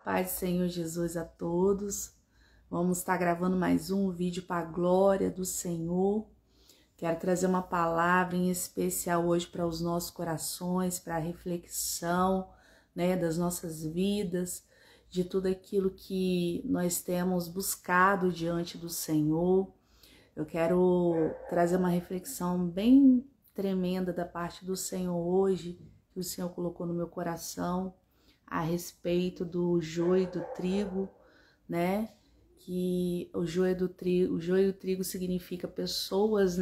Paz do Senhor Jesus a todos. Vamos estar gravando mais um vídeo para a glória do Senhor. Quero trazer uma palavra em especial hoje para os nossos corações, para a reflexão, das nossas vidas, de tudo aquilo que nós temos buscado diante do Senhor. Eu quero trazer uma reflexão bem tremenda da parte do Senhor hoje, que o Senhor colocou no meu coração, a respeito do joio e do trigo, Que o joio e o trigo significa pessoas,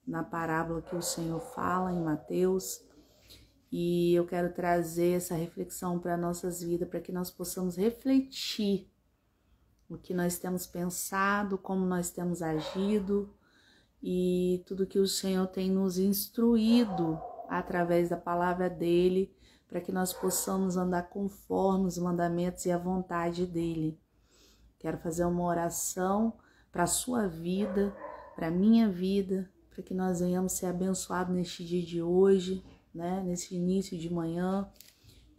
Na parábola que o Senhor fala em Mateus. E eu quero trazer essa reflexão para nossas vidas, para que nós possamos refletir o que nós temos pensado, como nós temos agido e tudo que o Senhor tem nos instruído através da palavra dele, para que nós possamos andar conforme os mandamentos e a vontade dele. Quero fazer uma oração para a sua vida, para a minha vida, para que nós venhamos ser abençoados neste dia de hoje, nesse início de manhã,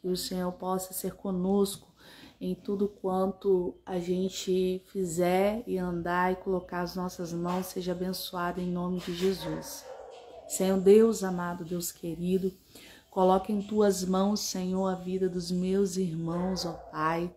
que o Senhor possa ser conosco em tudo quanto a gente fizer e andar e colocar as nossas mãos, seja abençoado em nome de Jesus. Senhor Deus amado, Deus querido, coloque em tuas mãos, Senhor, a vida dos meus irmãos, ó Pai.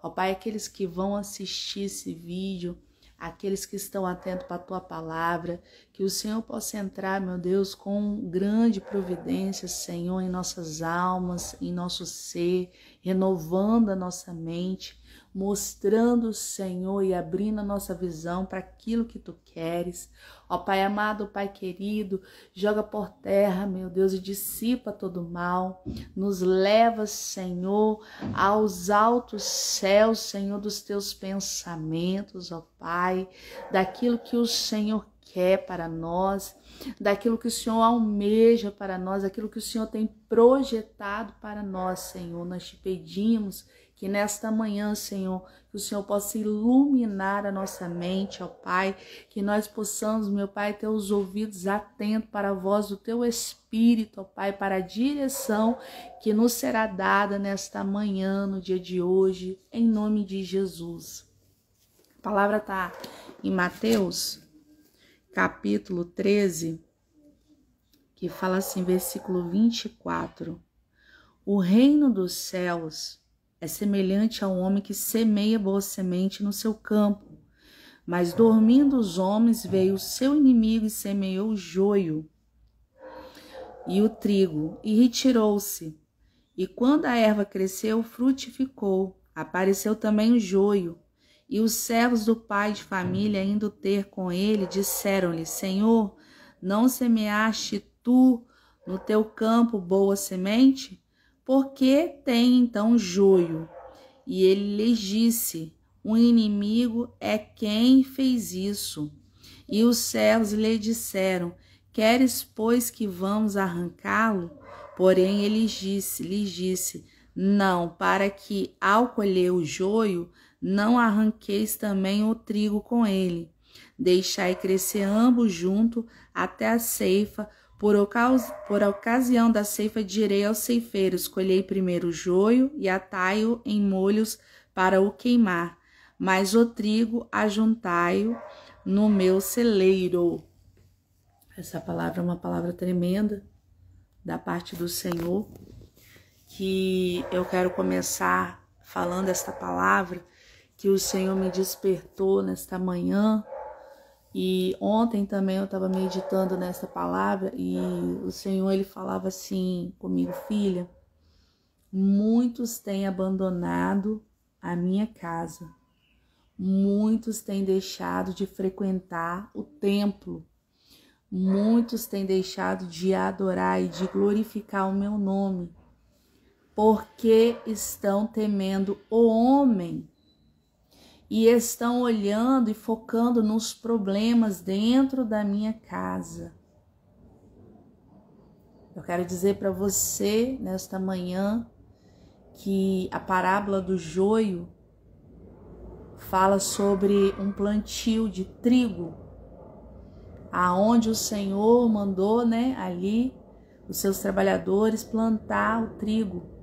Ó Pai, aqueles que vão assistir esse vídeo, aqueles que estão atentos para a tua palavra, que o Senhor possa entrar, meu Deus, com grande providência, Senhor, em nossas almas, em nosso ser, renovando a nossa mente, mostrando, Senhor, e abrindo a nossa visão para aquilo que tu queres. Ó Pai amado, Pai querido, joga por terra, meu Deus, e dissipa todo o mal. Nos leva, Senhor, aos altos céus, Senhor, dos teus pensamentos, ó Pai, daquilo que o Senhor quer para nós, daquilo que o Senhor almeja para nós, daquilo que o Senhor tem projetado para nós, Senhor. Nós te pedimos que nesta manhã, Senhor, que o Senhor possa iluminar a nossa mente, ó Pai, que nós possamos, meu Pai, ter os ouvidos atentos para a voz do Teu Espírito, ó Pai, para a direção que nos será dada nesta manhã, no dia de hoje, em nome de Jesus. A palavra está em Mateus, capítulo 13, que fala assim, versículo 24. O reino dos céus é semelhante a um homem que semeia boa semente no seu campo. Mas dormindo os homens, veio o seu inimigo e semeou o joio e o trigo, e retirou-se. E quando a erva cresceu, frutificou. Apareceu também o joio. E os servos do pai de família, indo ter com ele, disseram-lhe: Senhor, não semeaste tu no teu campo boa semente? Por que tem então joio? E ele lhes disse: o inimigo é quem fez isso. E os servos lhe disseram: queres, pois, que vamos arrancá-lo? Porém ele lhes disse: não, para que, ao colher o joio, não arranqueis também o trigo com ele. Deixai crescer ambos junto até a ceifa. Por ocasião da ceifa, direi aos ceifeiros: colhei primeiro o joio e atai-o em molhos para o queimar, mas o trigo ajuntai-o no meu celeiro. Essa palavra é uma palavra tremenda da parte do Senhor, que eu quero começar falando esta palavra que o Senhor me despertou nesta manhã. E ontem também eu estava meditando nessa palavra e o Senhor, ele falava assim comigo: filha, muitos têm abandonado a minha casa, muitos têm deixado de frequentar o templo, muitos têm deixado de adorar e de glorificar o meu nome, porque estão temendo o homem. E estão olhando e focando nos problemas dentro da minha casa. Eu quero dizer para você nesta manhã que a parábola do joio fala sobre um plantio de trigo, aonde o Senhor mandou, ali os seus trabalhadores plantar o trigo.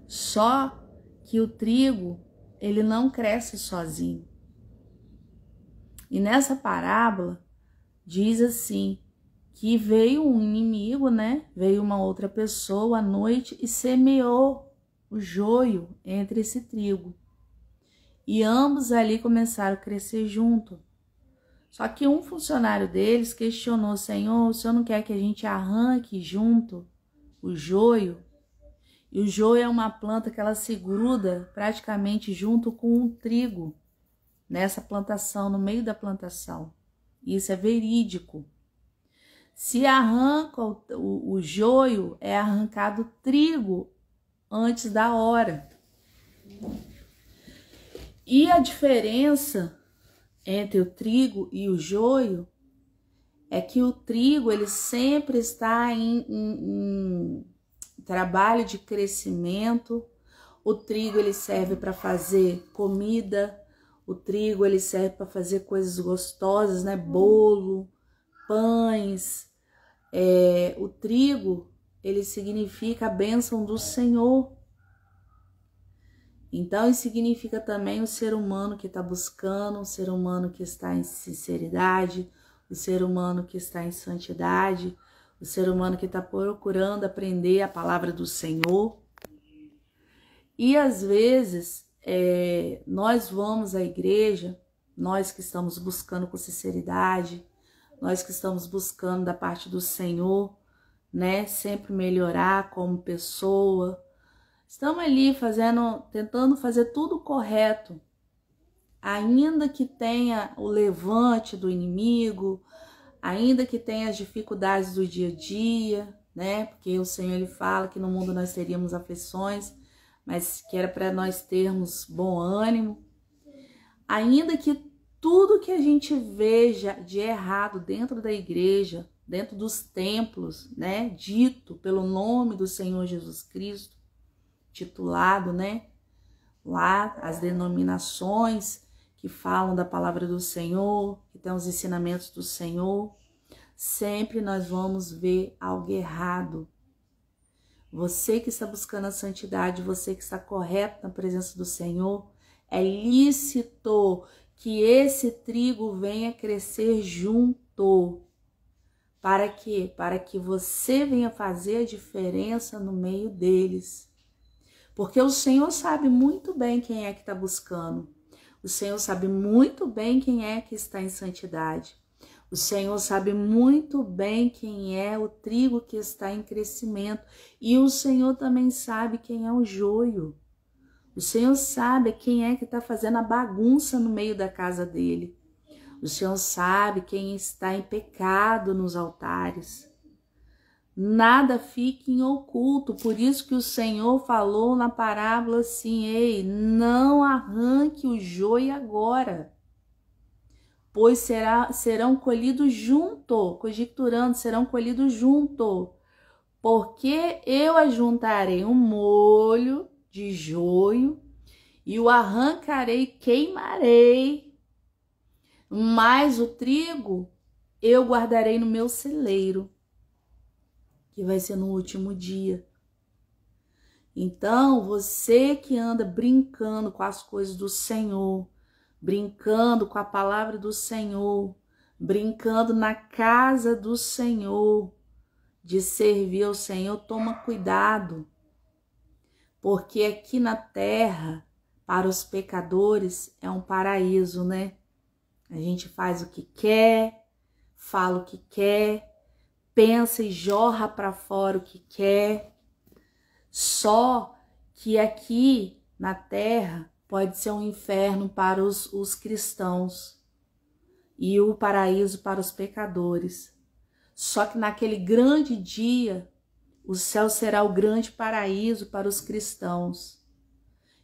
Só que o trigo, ele não cresce sozinho. E nessa parábola diz assim, que veio um inimigo, né? Veio uma outra pessoa à noite e semeou o joio entre esse trigo. E ambos ali começaram a crescer junto. Só que um funcionário deles questionou: Senhor, o Senhor não quer que a gente arranque junto o joio? E o joio é uma planta que ela se gruda praticamente junto com o trigo, nessa plantação, no meio da plantação. Isso é verídico. Se arranca o joio, é arrancado o trigo antes da hora. E a diferença entre o trigo e o joio é que o trigo ele sempre está em trabalho de crescimento. O trigo ele serve para fazer comida, o trigo ele serve para fazer coisas gostosas, né? Bolo, pães. O trigo ele significa a bênção do Senhor. Então, isso significa também o ser humano que está buscando, o ser humano que está em sinceridade, o ser humano que está em santidade, o ser humano que está procurando aprender a palavra do Senhor. E às vezes, nós vamos à igreja, nós que estamos buscando com sinceridade, nós que estamos buscando da parte do Senhor, né, sempre melhorar como pessoa. Estamos ali tentando fazer tudo correto, ainda que tenha o levante do inimigo, ainda que tenha as dificuldades do dia a dia, né? Porque o Senhor ele fala que no mundo nós teríamos aflições, mas que era para nós termos bom ânimo. Ainda que tudo que a gente veja de errado dentro da igreja, dentro dos templos, né, dito pelo nome do Senhor Jesus Cristo, titulado, né, lá as denominações que falam da palavra do Senhor, que tem os ensinamentos do Senhor, sempre nós vamos ver algo errado. Você que está buscando a santidade, você que está correto na presença do Senhor, é lícito que esse trigo venha crescer junto. Para quê? Para que você venha fazer a diferença no meio deles. Porque o Senhor sabe muito bem quem é que está buscando. O Senhor sabe muito bem quem é que está em santidade. O Senhor sabe muito bem quem é o trigo que está em crescimento. E o Senhor também sabe quem é o joio. O Senhor sabe quem é que está fazendo a bagunça no meio da casa dele. O Senhor sabe quem está em pecado nos altares. Nada fique em oculto, por isso que o Senhor falou na parábola assim: ei, não arranque o joio agora, pois serão colhidos junto, conjecturando, serão colhidos junto, porque eu ajuntarei um molho de joio e o arrancarei e queimarei, mas o trigo eu guardarei no meu celeiro, que vai ser no último dia. Então, você que anda brincando com as coisas do Senhor, brincando com a palavra do Senhor, brincando na casa do Senhor, de servir ao Senhor, toma cuidado, porque aqui na terra, para os pecadores, é um paraíso, né? A gente faz o que quer, fala o que quer, pensa e jorra para fora o que quer. Só que aqui na terra pode ser um inferno para os cristãos e o paraíso para os pecadores. Só que naquele grande dia, o céu será o grande paraíso para os cristãos.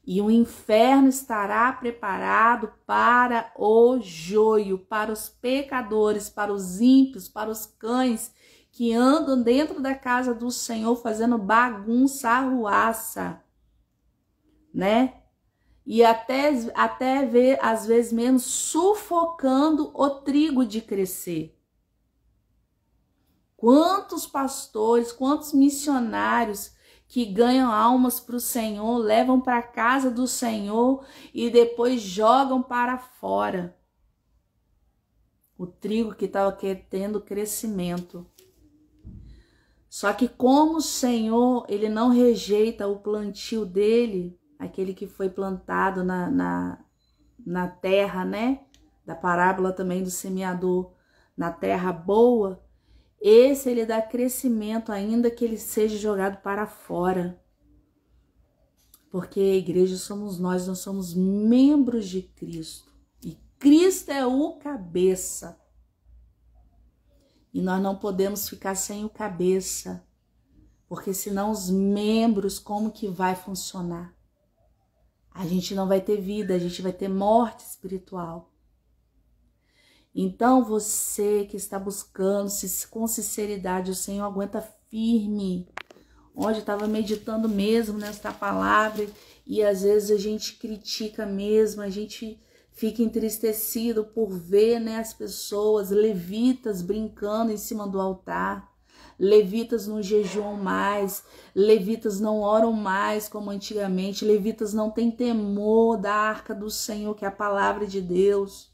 E o inferno estará preparado para o joio, para os pecadores, para os ímpios, para os cães que andam dentro da casa do Senhor fazendo bagunça, arruaça, né? E até ver, às vezes mesmo, sufocando o trigo de crescer. Quantos pastores, quantos missionários que ganham almas para o Senhor, levam para a casa do Senhor e depois jogam para fora. O trigo que estava tendo crescimento. Só que como o Senhor, ele não rejeita o plantio dele, aquele que foi plantado na terra, né? Da parábola também do semeador, na terra boa, esse ele dá crescimento ainda que ele seja jogado para fora. Porque a igreja somos nós somos membros de Cristo. E Cristo é o cabeça. E nós não podemos ficar sem o cabeça, porque senão os membros, como que vai funcionar? A gente não vai ter vida, a gente vai ter morte espiritual. Então você que está buscando com sinceridade o Senhor, aguenta firme. Hoje eu estava meditando mesmo nesta palavra e às vezes a gente critica mesmo, a gente fica entristecido por ver, né, as pessoas, levitas brincando em cima do altar, levitas não jejuam mais, levitas não oram mais como antigamente, levitas não têm temor da arca do Senhor, que é a palavra de Deus.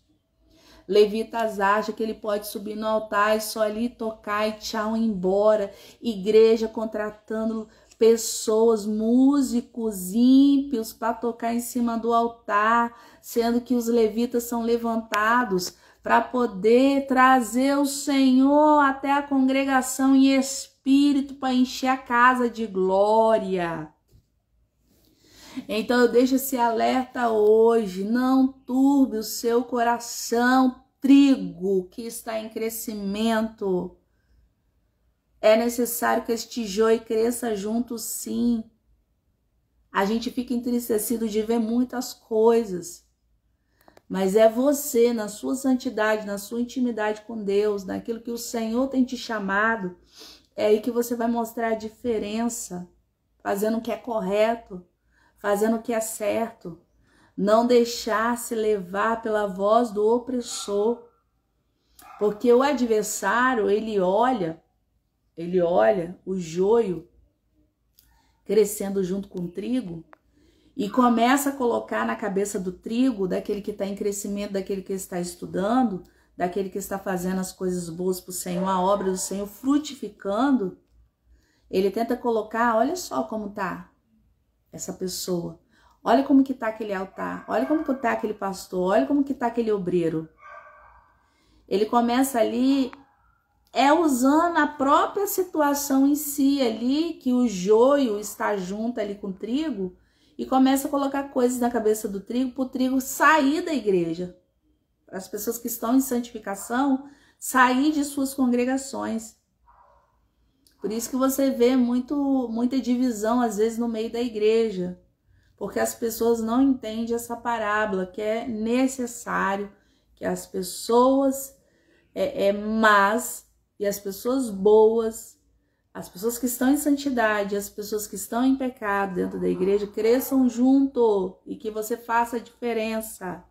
Levitas acham que ele pode subir no altar e só ali tocar e tchau, ir embora. Igreja contratando pessoas, músicos ímpios para tocar em cima do altar, sendo que os levitas são levantados para poder trazer o Senhor até a congregação em espírito para encher a casa de glória. Então eu deixo esse alerta hoje, não turbe o seu coração, trigo que está em crescimento. É necessário que este joio cresça junto, sim. A gente fica entristecido de ver muitas coisas, mas é você, na sua santidade, na sua intimidade com Deus, naquilo que o Senhor tem te chamado, é aí que você vai mostrar a diferença, fazendo o que é correto, fazendo o que é certo, não deixar se levar pela voz do opressor, porque o adversário, ele olha o joio crescendo junto com o trigo e começa a colocar na cabeça do trigo, daquele que está em crescimento, daquele que está estudando, daquele que está fazendo as coisas boas para o Senhor, a obra do Senhor frutificando, ele tenta colocar, olha só como tá essa pessoa, olha como que tá aquele altar, olha como que tá aquele pastor, olha como que tá aquele obreiro. Ele começa ali, usando a própria situação em si ali, que o joio está junto ali com o trigo, e começa a colocar coisas na cabeça do trigo, para o trigo sair da igreja. Para as pessoas que estão em santificação, sair de suas congregações. Por isso que você vê muita divisão, às vezes, no meio da igreja. Porque as pessoas não entendem essa parábola, que é necessário que as pessoas más e as pessoas boas, as pessoas que estão em santidade, as pessoas que estão em pecado dentro da igreja, cresçam junto e que você faça a diferença.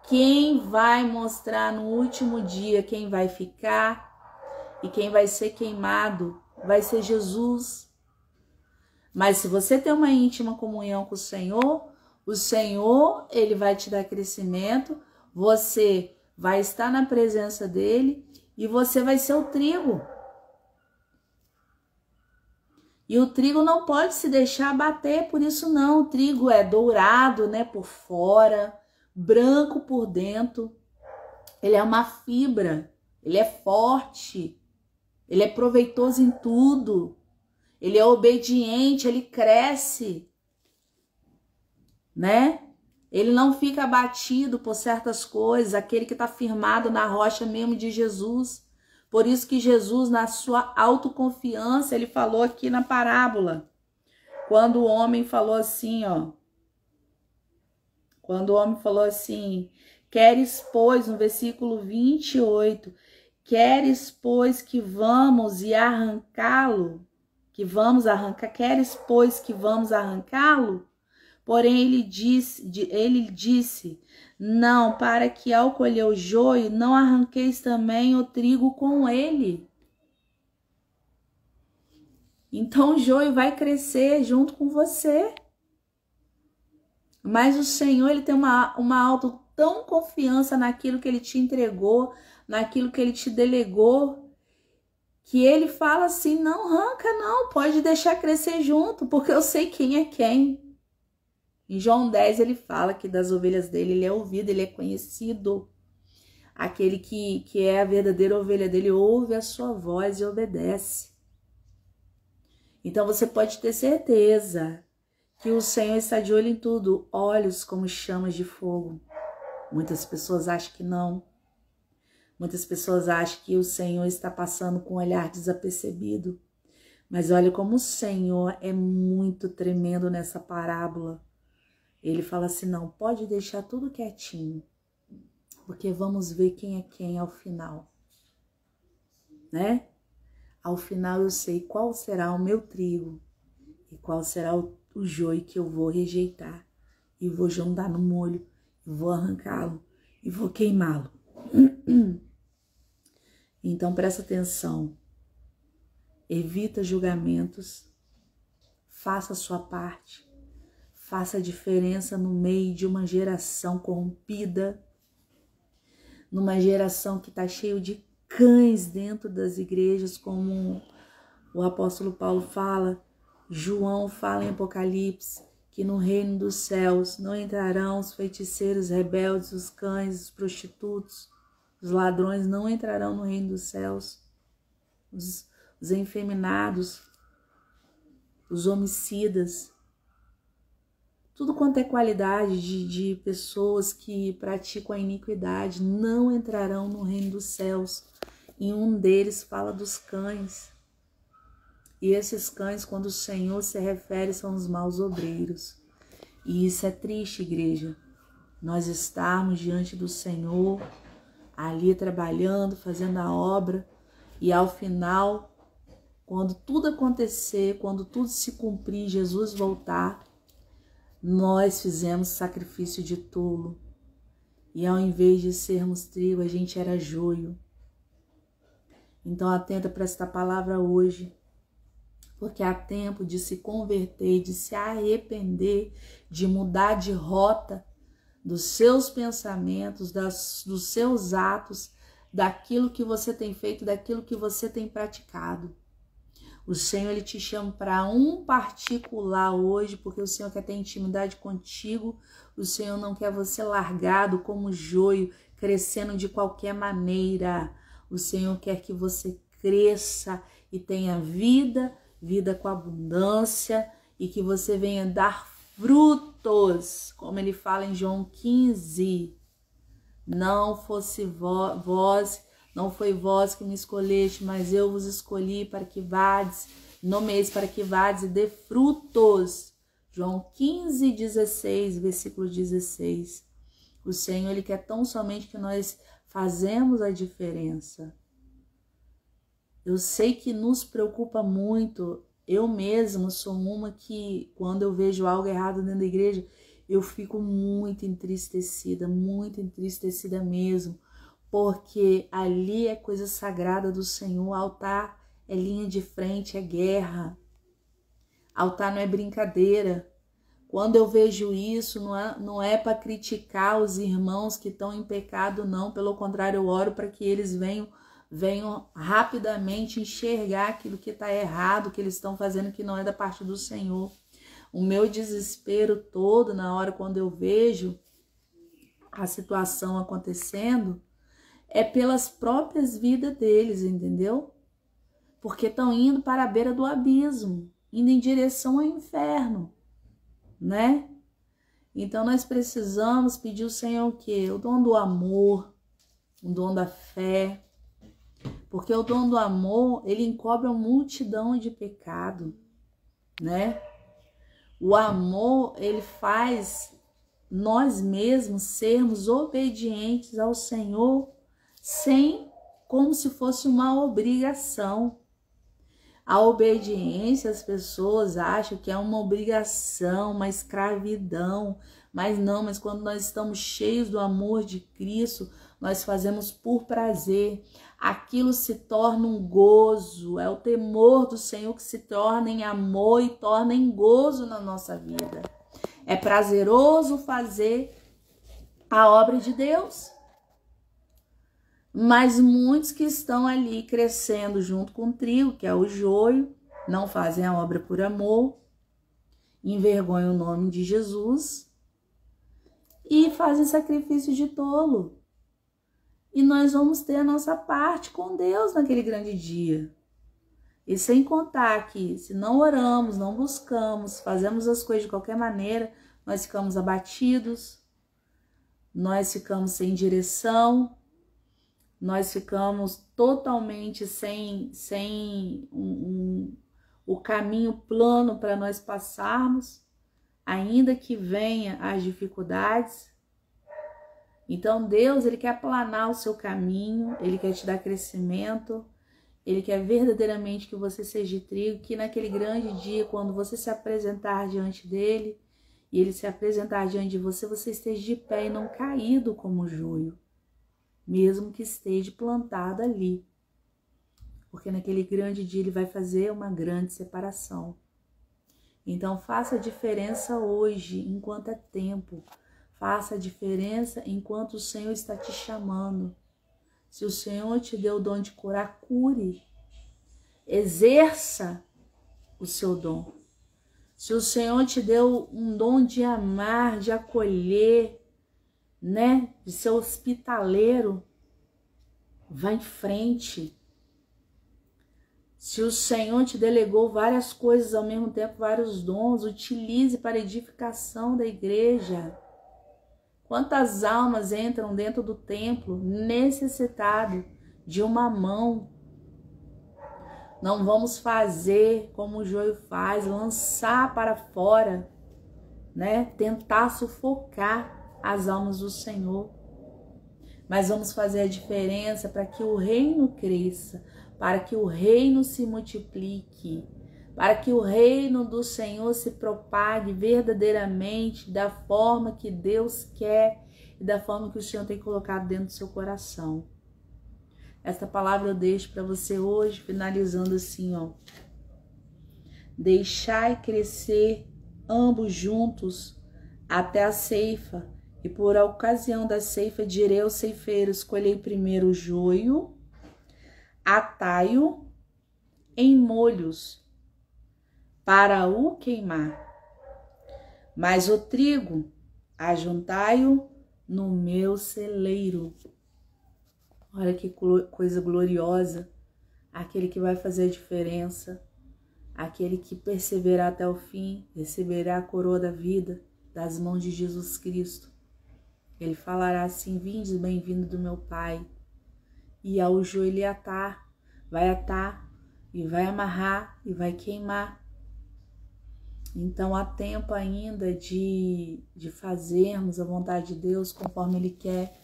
Quem vai mostrar no último dia quem vai ficar e quem vai ser queimado vai ser Jesus. Mas se você tem uma íntima comunhão com o Senhor, ele vai te dar crescimento, você vai estar na presença dele e você vai ser o trigo. E o trigo não pode se deixar abater por isso não. O trigo é dourado, né, por fora, branco por dentro. Ele é uma fibra, ele é forte, ele é proveitoso em tudo. Ele é obediente, ele cresce, né? Ele não fica abatido por certas coisas, aquele que está firmado na rocha mesmo de Jesus. Por isso que Jesus, na sua autoconfiança, ele falou aqui na parábola, quando o homem falou assim, ó, queres, pois, no versículo 28, queres, pois, que vamos e arrancá-lo? Queres, pois, que vamos arrancá-lo? Porém, ele disse, não, para que ao colher o joio, não arranqueis também o trigo com ele. Então o joio vai crescer junto com você. Mas o Senhor, ele tem uma alta tão confiança naquilo que ele te entregou, naquilo que ele te delegou, que ele fala assim, não arranca não, pode deixar crescer junto, porque eu sei quem é quem. Em João 10 ele fala que das ovelhas dele ele é ouvido, ele é conhecido. Aquele que é a verdadeira ovelha dele ouve a sua voz e obedece. Então você pode ter certeza que o Senhor está de olho em tudo, olhos como chamas de fogo. Muitas pessoas acham que não. Muitas pessoas acham que o Senhor está passando com um olhar desapercebido. Mas olha como o Senhor é muito tremendo nessa parábola. Ele fala assim, não, pode deixar tudo quietinho, porque vamos ver quem é quem ao final, né? Ao final eu sei qual será o meu trigo e qual será o joio que eu vou rejeitar e vou juntar no molho, e vou arrancá-lo e vou queimá-lo. Então presta atenção, evita julgamentos, faça a sua parte, faça a diferença no meio de uma geração corrompida, numa geração que está cheio de cães dentro das igrejas, como o apóstolo Paulo fala, João fala em Apocalipse, que no reino dos céus não entrarão os feiticeiros, rebeldes, os cães, os prostitutos, os ladrões não entrarão no reino dos céus, os efeminados, os homicidas, tudo quanto é qualidade de pessoas que praticam a iniquidade não entrarão no reino dos céus. E um deles fala dos cães. E esses cães, quando o Senhor se refere, são os maus obreiros. E isso é triste, igreja. Nós estarmos diante do Senhor, ali trabalhando, fazendo a obra, e ao final, quando tudo acontecer, quando tudo se cumprir, Jesus voltar, nós fizemos sacrifício de tolo. E ao invés de sermos trigo, a gente era joio. Então atenta para esta palavra hoje, porque há tempo de se converter, de se arrepender, de mudar de rota dos seus pensamentos, dos seus atos, daquilo que você tem feito, daquilo que você tem praticado. O Senhor, ele te chama para um particular hoje, porque o Senhor quer ter intimidade contigo. O Senhor não quer você largado como joio, crescendo de qualquer maneira. O Senhor quer que você cresça e tenha vida, vida com abundância, e que você venha dar frutos, como ele fala em João 15. Não fosse vós, não foi vós que me escolheste, mas eu vos escolhi para que vades, nomeis para que vades e dê frutos. João 15, 16, versículo 16. O Senhor, ele quer tão somente que nós fazemos a diferença. Eu sei que nos preocupa muito. Eu mesma sou uma que, quando eu vejo algo errado dentro da igreja, eu fico muito entristecida mesmo, porque ali é coisa sagrada do Senhor. Altar é linha de frente, é guerra. Altar não é brincadeira. Quando eu vejo isso, não é para criticar os irmãos que estão em pecado, não. Pelo contrário, eu oro para que eles venham rapidamente enxergar aquilo que está errado, que eles estão fazendo, que não é da parte do Senhor. O meu desespero todo na hora quando eu vejo a situação acontecendo é pelas próprias vidas deles, entendeu? Porque estão indo para a beira do abismo, indo em direção ao inferno, né? Então nós precisamos pedir ao Senhor o quê? O dom do amor, o dom da fé, porque o dom do amor, ele encobre uma multidão de pecado, né? O amor, ele faz nós mesmos sermos obedientes ao Senhor, como se fosse uma obrigação. A obediência, as pessoas acham que é uma obrigação, uma escravidão, mas não, mas quando nós estamos cheios do amor de Cristo, nós fazemos por prazer. aquilo se torna um gozo. É o temor do Senhor que se torna em amor e torna em gozo na nossa vida. É prazeroso fazer a obra de Deus. Mas muitos que estão ali crescendo junto com o trigo, que é o joio, não fazem a obra por amor, envergonham o nome de Jesus e fazem sacrifício de tolo. E nós vamos ter a nossa parte com Deus naquele grande dia. E sem contar que se não oramos, não buscamos, fazemos as coisas de qualquer maneira, nós ficamos abatidos, nós ficamos sem direção, nós ficamos totalmente sem o caminho plano para nós passarmos, ainda que venha as dificuldades. Então Deus, Ele quer aplanar o seu caminho, Ele quer te dar crescimento, Ele quer verdadeiramente que você seja trigo, que naquele grande dia, quando você se apresentar diante dEle, e Ele se apresentar diante de você, você esteja de pé e não caído como joio, mesmo que esteja plantado ali. Porque naquele grande dia Ele vai fazer uma grande separação. Então faça a diferença hoje, enquanto é tempo. Faça a diferença enquanto o Senhor está te chamando. Se o Senhor te deu o dom de curar, cure. Exerça o seu dom. Se o Senhor te deu um dom de amar, de acolher, né, de ser hospitaleiro, vá em frente. Se o Senhor te delegou várias coisas ao mesmo tempo, vários dons, utilize para a edificação da igreja. Quantas almas entram dentro do templo necessitado de uma mão? Não vamos fazer como o joio faz, lançar para fora, né? Tentar sufocar as almas do Senhor. Mas vamos fazer a diferença para que o reino cresça, para que o reino se multiplique, para que o reino do Senhor se propague verdadeiramente da forma que Deus quer e da forma que o Senhor tem colocado dentro do seu coração. Esta palavra eu deixo para você hoje, finalizando assim, ó. Deixai crescer ambos juntos até a ceifa, e por ocasião da ceifa direi aos ceifeiros: colhei primeiro o joio, atai-o em molhos, para o queimar, mas o trigo ajuntai-o no meu celeiro. Olha que coisa gloriosa, aquele que vai fazer a diferença, aquele que perseverar até o fim, receberá a coroa da vida das mãos de Jesus Cristo. Ele falará assim: vinde, bem-vindo do meu Pai. E ao joio ele vai atar, e vai amarrar, e vai queimar. Então há tempo ainda de fazermos a vontade de Deus conforme Ele quer,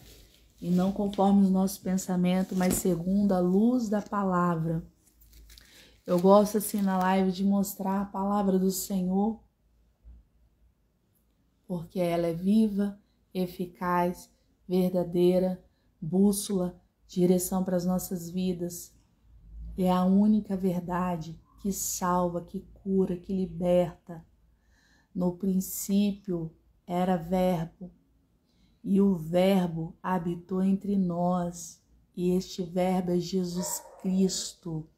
e não conforme o nosso pensamento, mas segundo a luz da palavra. Eu gosto assim na live de mostrar a palavra do Senhor, porque ela é viva, eficaz, verdadeira, bússola, direção para as nossas vidas. É a única verdade que salva, que cura, que liberta. No princípio era Verbo, e o Verbo habitou entre nós, e este Verbo é Jesus Cristo.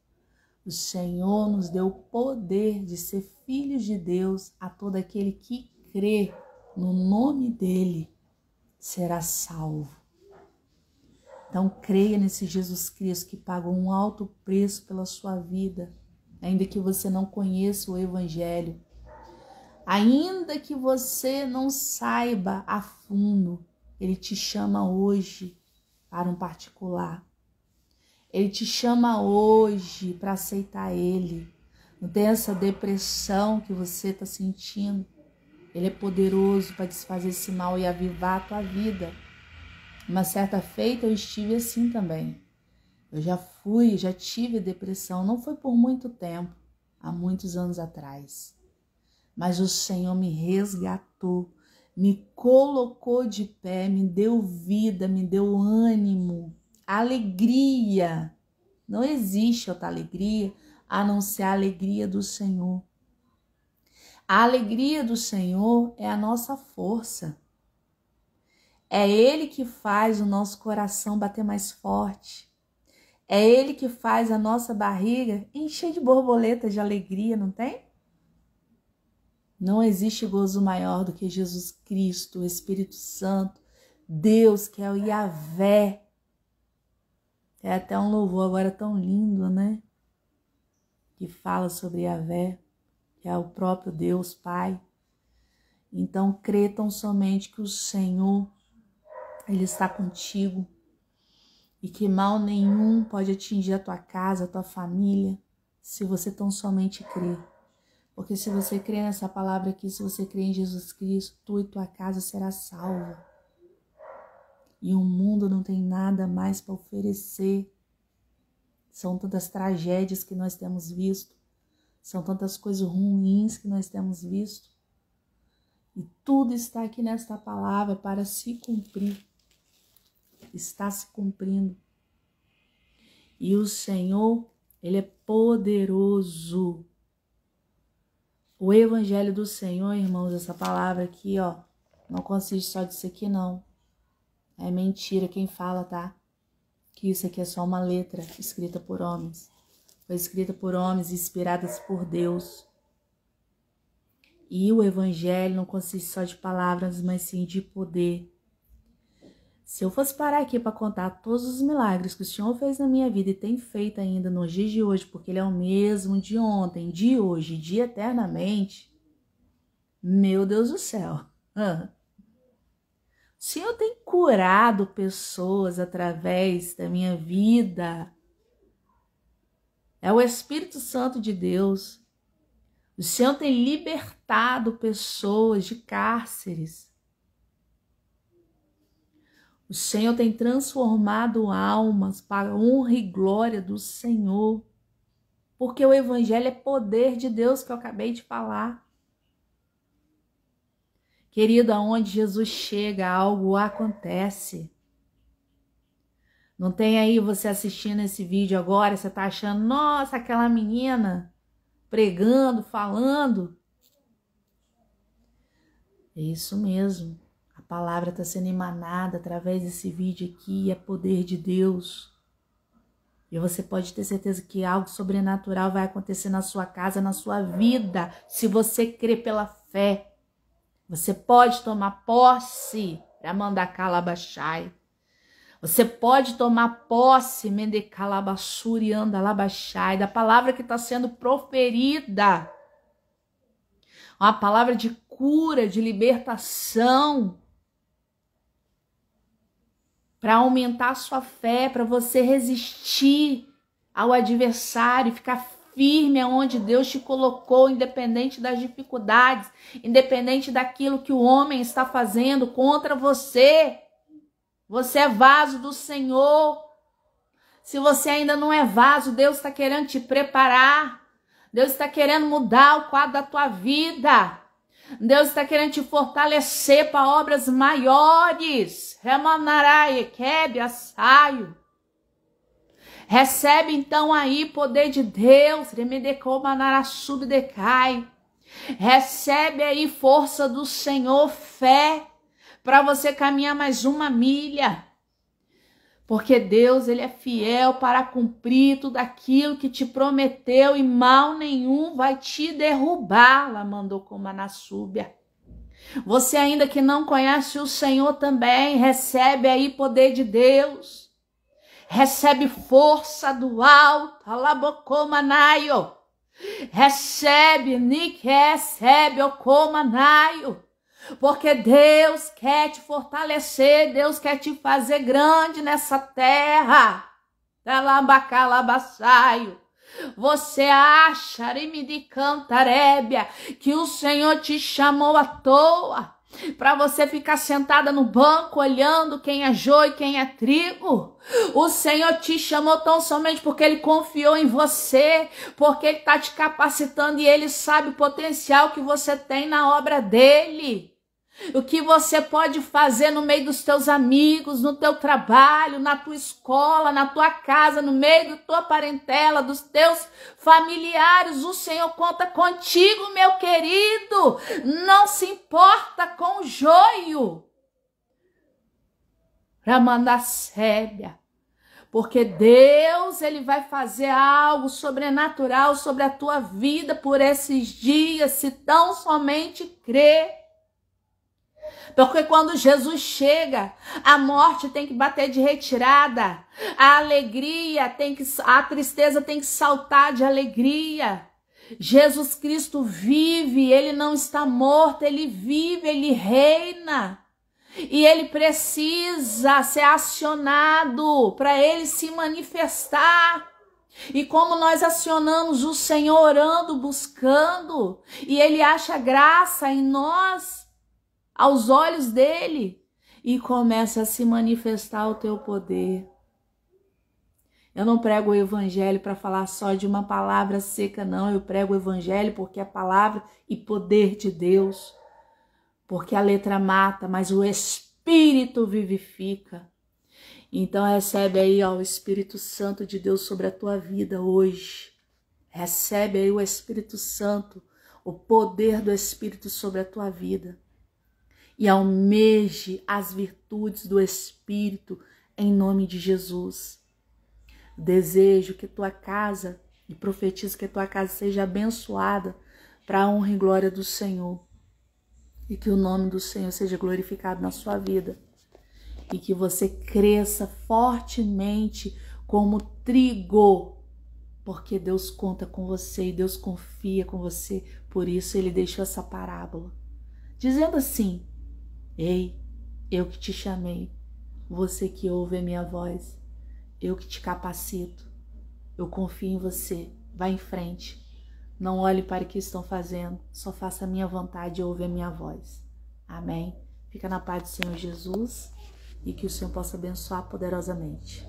O Senhor nos deu o poder de ser filhos de Deus. A todo aquele que crê no nome dele será salvo. Então creia nesse Jesus Cristo que pagou um alto preço pela sua vida, ainda que você não conheça o Evangelho, ainda que você não saiba a fundo. Ele te chama hoje para um particular. Ele te chama hoje para aceitar Ele. Não tem essa depressão que você está sentindo. Ele é poderoso para desfazer esse mal e avivar a tua vida. Uma certa feita eu estive assim também. Eu já tive depressão. Não foi por muito tempo, há muitos anos atrás. Mas o Senhor me resgatou, me colocou de pé, me deu vida, me deu ânimo. Alegria. Não existe outra alegria a não ser a alegria do Senhor. A alegria do Senhor é a nossa força. É Ele que faz o nosso coração bater mais forte. É Ele que faz a nossa barriga encher de borboletas de alegria, não tem? Não existe gozo maior do que Jesus Cristo, o Espírito Santo, Deus, que é o Yahvé. É até um louvor agora tão lindo, né? Que fala sobre Yahvé, que é o próprio Deus Pai. Então, crê tão somente que o Senhor, Ele está contigo e que mal nenhum pode atingir a tua casa, a tua família, se você tão somente crer. Porque se você crê nessa palavra aqui, se você crê em Jesus Cristo, tu e tua casa será salva. E o mundo não tem nada mais para oferecer. São tantas tragédias que nós temos visto. São tantas coisas ruins que nós temos visto. E tudo está aqui nesta palavra para se cumprir. Está se cumprindo. E o Senhor, Ele é poderoso. O Evangelho do Senhor, irmãos, essa palavra aqui, ó, não consiste só disso aqui, não. É mentira quem fala, tá? Que isso aqui é só uma letra escrita por homens. Foi escrita por homens inspirados por Deus. E o Evangelho não consiste só de palavras, mas sim de poder. Se eu fosse parar aqui para contar todos os milagres que o Senhor fez na minha vida e tem feito ainda nos dias de hoje, porque Ele é o mesmo de ontem, de hoje, de eternamente, meu Deus do céu. O Senhor tem curado pessoas através da minha vida. É o Espírito Santo de Deus. O Senhor tem libertado pessoas de cárceres. O Senhor tem transformado almas para a honra e glória do Senhor. Porque o Evangelho é poder de Deus que eu acabei de falar. Querido, aonde Jesus chega, algo acontece. Não tem aí você assistindo esse vídeo agora, você tá achando, nossa, aquela menina pregando, falando. É isso mesmo. A palavra está sendo emanada através desse vídeo aqui, é poder de Deus. E você pode ter certeza que algo sobrenatural vai acontecer na sua casa, na sua vida, se você crer pela fé. Você pode tomar posse para mandar calabachai. Você pode tomar posse, mendecalabassuri, andalabachai, da palavra que está sendo proferida. Uma palavra de cura, de libertação. Para aumentar a sua fé, para você resistir ao adversário, ficar firme aonde Deus te colocou, independente das dificuldades, independente daquilo que o homem está fazendo contra você. Você é vaso do Senhor. Se você ainda não é vaso, Deus está querendo te preparar. Deus está querendo mudar o quadro da tua vida. Deus está querendo te fortalecer para obras maiores. Recebe então aí poder de Deus. Recebe aí força do Senhor, fé, para você caminhar mais uma milha. Porque Deus, Ele é fiel para cumprir tudo aquilo que te prometeu e mal nenhum vai te derrubar. Lá mandou como a Nassúbia. Você ainda que não conhece o Senhor também, recebe aí poder de Deus. Recebe força do alto. Alabocomanaio. Recebe, recebe, ocomanaio. Porque Deus quer te fortalecer, Deus quer te fazer grande nessa terra. Você acha, que o Senhor te chamou à toa para você ficar sentada no banco olhando quem é joio e quem é trigo? O Senhor te chamou tão somente porque Ele confiou em você, porque Ele está te capacitando e Ele sabe o potencial que você tem na obra dEle. O que você pode fazer no meio dos teus amigos, no teu trabalho, na tua escola, na tua casa, no meio da tua parentela, dos teus familiares. O Senhor conta contigo, meu querido. Não se importa com o joio. Ramanda Sébia. Porque Deus, Ele vai fazer algo sobrenatural sobre a tua vida por esses dias, se tão somente crer. Porque quando Jesus chega, a morte tem que bater de retirada, a tristeza tem que saltar de alegria. Jesus Cristo vive, Ele não está morto, Ele vive, Ele reina. E Ele precisa ser acionado para Ele se manifestar. E como nós acionamos o Senhor orando, buscando, e Ele acha graça em nós, aos olhos dele, e começa a se manifestar o teu poder. Eu não prego o evangelho para falar só de uma palavra seca, não. Eu prego o evangelho porque é palavra e poder de Deus. Porque a letra mata, mas o Espírito vivifica. Então recebe aí ó, o Espírito Santo de Deus sobre a tua vida hoje. Recebe aí o Espírito Santo, o poder do Espírito sobre a tua vida. E almeje as virtudes do Espírito em nome de Jesus. Desejo que tua casa, e profetizo que tua casa seja abençoada para a honra e glória do Senhor. E que o nome do Senhor seja glorificado na sua vida. E que você cresça fortemente como trigo. Porque Deus conta com você e Deus confia com você. Por isso Ele deixou essa parábola. Dizendo assim: ei, eu que te chamei, você que ouve a minha voz, eu que te capacito, eu confio em você, vá em frente, não olhe para o que estão fazendo, só faça a minha vontade e ouve a minha voz. Amém? Fica na paz do Senhor Jesus e que o Senhor possa abençoar poderosamente.